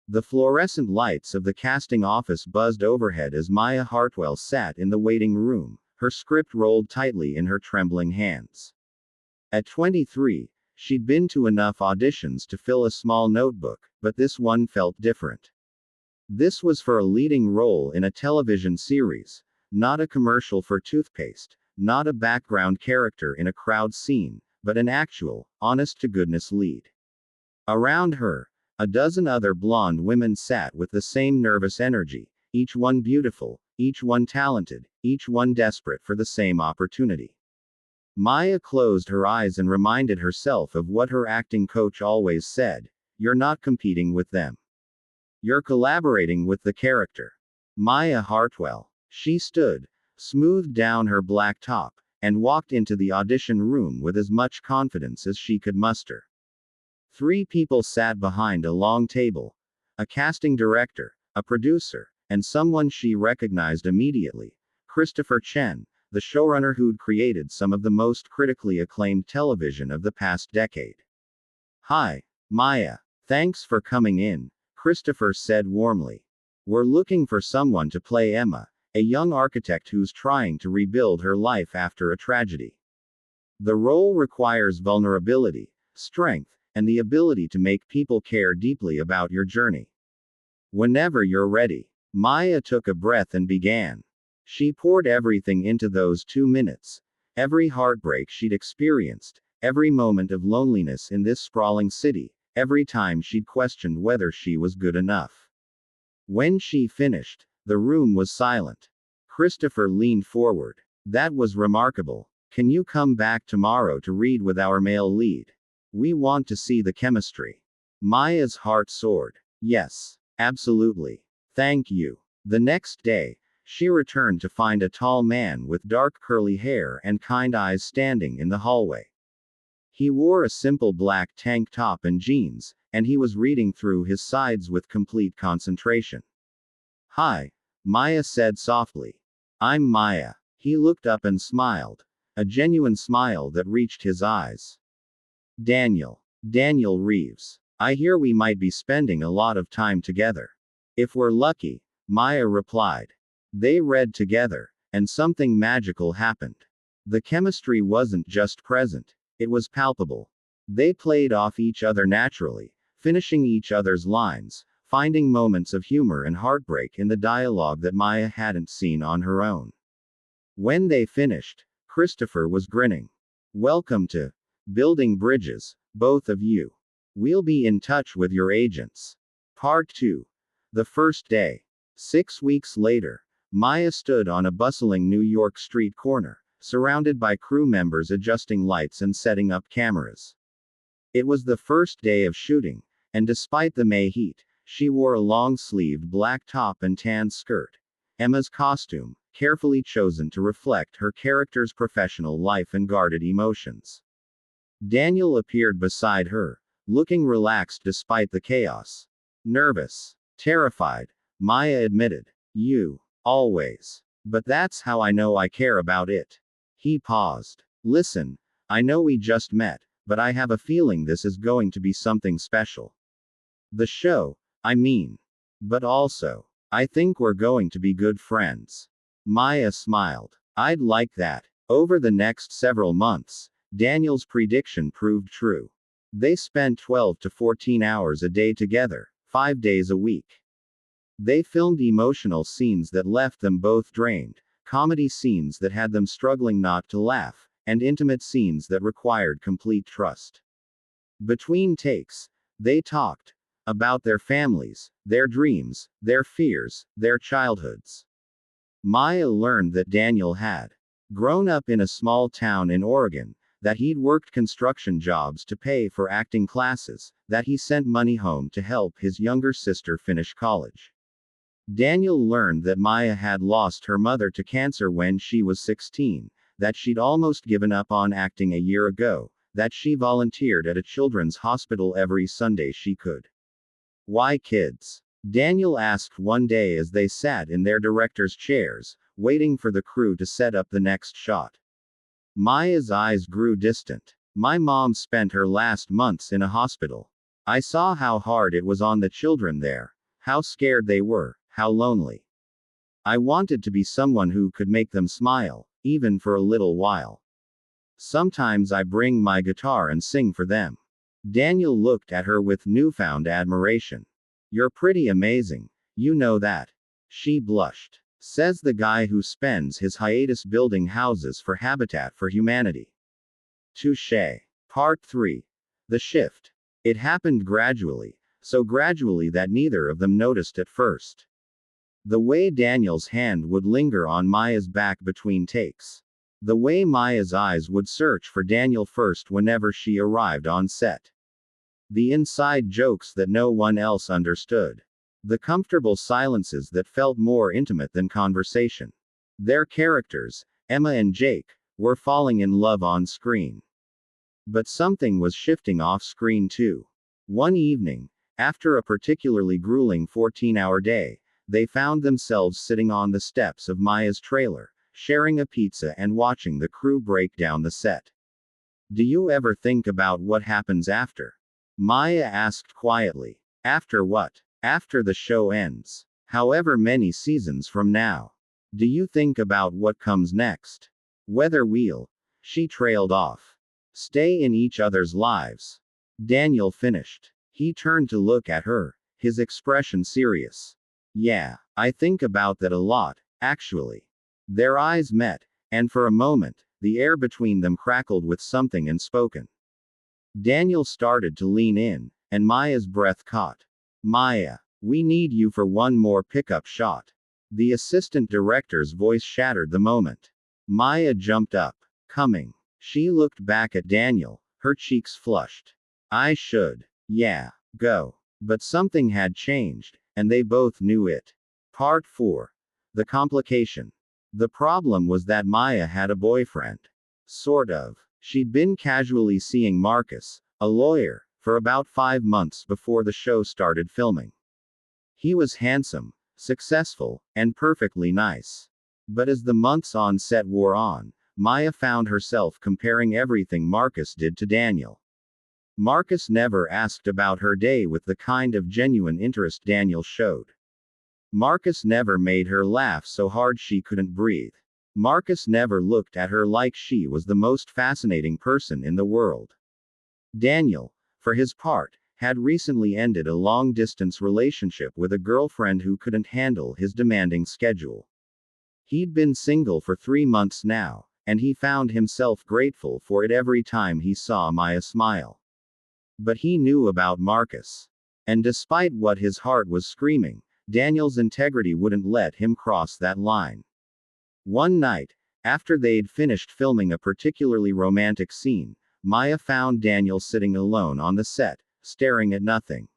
The fluorescent lights of the casting office buzzed overhead as Maya Hartwell sat in the waiting room, her script rolled tightly in her trembling hands. At 23, she'd been to enough auditions to fill a small notebook, but this one felt different. This was for a leading role in a television series, not a commercial for toothpaste, not a background character in a crowd scene, but an actual, honest-to-goodness lead. Around her, a dozen other blonde women sat with the same nervous energy, each one beautiful, each one talented, each one desperate for the same opportunity. Maya closed her eyes and reminded herself of what her acting coach always said: "You're not competing with them. You're collaborating with the character." Maya Hartwell. She stood, smoothed down her black top, and walked into the audition room with as much confidence as she could muster. 3 people sat behind a long table: a casting director, a producer, and someone she recognized immediately: Christopher Chen, the showrunner who'd created some of the most critically acclaimed television of the past decade. "Hi, Maya. Thanks for coming in," Christopher said warmly. "We're looking for someone to play Emma, a young architect who's trying to rebuild her life after a tragedy. The role requires vulnerability, strength, and the ability to make people care deeply about your journey. Whenever you're ready." Maya took a breath and began. She poured everything into those 2 minutes. Every heartbreak she'd experienced, every moment of loneliness in this sprawling city, every time she'd questioned whether she was good enough. When she finished, the room was silent. Christopher leaned forward. "That was remarkable. Can you come back tomorrow to read with our male lead? We want to see the chemistry." Maya's heart soared. "Yes, absolutely. Thank you." The next day, she returned to find a tall man with dark curly hair and kind eyes standing in the hallway. He wore a simple black tank top and jeans, and he was reading through his sides with complete concentration. "Hi," Maya said softly. "I'm Maya." He looked up and smiled, a genuine smile that reached his eyes. Daniel Reeves. I hear we might be spending a lot of time together." "If we're lucky," Maya replied. They read together, and something magical happened. The chemistry wasn't just present, it was palpable. They played off each other naturally, finishing each other's lines, finding moments of humor and heartbreak in the dialogue that Maya hadn't seen on her own. When they finished, Christopher was grinning. "Welcome to Building Bridges, both of you. We'll be in touch with your agents." Part 2. The first day. 6 weeks later, Maya stood on a bustling New York street corner, surrounded by crew members adjusting lights and setting up cameras. It was the first day of shooting, and despite the May heat, she wore a long-sleeved black top and tan skirt. Emma's costume, carefully chosen to reflect her character's professional life and guarded emotions. Daniel appeared beside her, looking relaxed despite the chaos. "Nervous. Terrified," Maya admitted. "You. Always. But that's how I know I care about it." He paused. "Listen, I know we just met, but I have a feeling this is going to be something special. The show, I mean. But also, I think we're going to be good friends." Maya smiled. "I'd like that." Over the next several months, Daniel's prediction proved true. They spent 12 to 14 hours a day together, 5 days a week. They filmed emotional scenes that left them both drained, comedy scenes that had them struggling not to laugh, and intimate scenes that required complete trust. Between takes, they talked about their families, their dreams, their fears, their childhoods. Maya learned that Daniel had grown up in a small town in Oregon, that he'd worked construction jobs to pay for acting classes, that he sent money home to help his younger sister finish college. Daniel learned that Maya had lost her mother to cancer when she was 16, that she'd almost given up on acting a year ago, that she volunteered at a children's hospital every Sunday she could. "Why kids?" Daniel asked one day as they sat in their director's chairs, waiting for the crew to set up the next shot. Maya's eyes grew distant. "My mom spent her last months in a hospital. I saw how hard it was on the children there, How scared they were, how lonely. I wanted to be someone who could make them smile, even for a little while. Sometimes I bring my guitar and sing for them. Daniel looked at her with newfound admiration. You're pretty amazing, you know that. She blushed. Says the guy who spends his hiatus building houses for Habitat for Humanity. Touché. Part 3. The shift. It happened gradually, so gradually that neither of them noticed at first. The way Daniel's hand would linger on Maya's back between takes. The way Maya's eyes would search for Daniel first whenever she arrived on set. The inside jokes that no one else understood. The comfortable silences that felt more intimate than conversation. Their characters, Emma and Jake, were falling in love on screen. But something was shifting off screen too. One evening, after a particularly grueling 14-hour day, they found themselves sitting on the steps of Maya's trailer, sharing a pizza and watching the crew break down the set. Do you ever think about what happens after? Maya asked quietly. After what? After the show ends. However many seasons from now. Do you think about what comes next? Whether we'll. She trailed off. Stay in each other's lives. Daniel finished. He turned to look at her, his expression serious. Yeah, I think about that a lot, actually. Their eyes met, and for a moment, the air between them crackled with something unspoken. Daniel started to lean in, and Maya's breath caught. Maya, we need you for one more pickup shot. The assistant director's voice shattered the moment. Maya jumped up. Coming. She looked back at Daniel, her cheeks flushed. I should. Yeah, go. But something had changed, and they both knew it. Part 4. The complication. The problem was that Maya had a boyfriend. Sort of. She'd been casually seeing Marcus, a lawyer, for about 5 months before the show started filming. He was handsome, successful, and perfectly nice. But as the months on set wore on, Maya found herself comparing everything Marcus did to Daniel. Marcus never asked about her day with the kind of genuine interest Daniel showed. Marcus never made her laugh so hard she couldn't breathe. Marcus never looked at her like she was the most fascinating person in the world. Daniel, for his part, had recently ended a long-distance relationship with a girlfriend who couldn't handle his demanding schedule. He'd been single for 3 months now, and he found himself grateful for it every time he saw Maya smile. But he knew about Marcus. And despite what his heart was screaming, Daniel's integrity wouldn't let him cross that line. One night, after they'd finished filming a particularly romantic scene, Maya found Daniel sitting alone on the set, staring at nothing.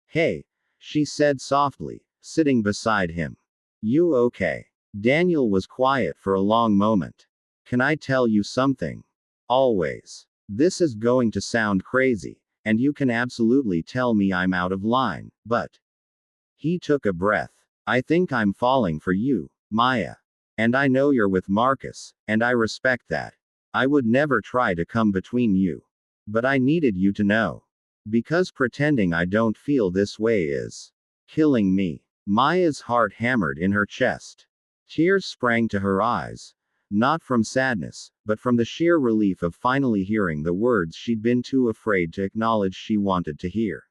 Hey, she said softly, sitting beside him. You okay? Daniel was quiet for a long moment. Can I tell you something? Always. This is going to sound crazy, and you can absolutely tell me I'm out of line, but. He took a breath. I think I'm falling for you, Maya. And I know you're with Marcus, and I respect that. I would never try to come between you. But I needed you to know. Because pretending I don't feel this way is killing me. Maya's heart hammered in her chest. Tears sprang to her eyes. Not from sadness, but from the sheer relief of finally hearing the words she'd been too afraid to acknowledge she wanted to hear.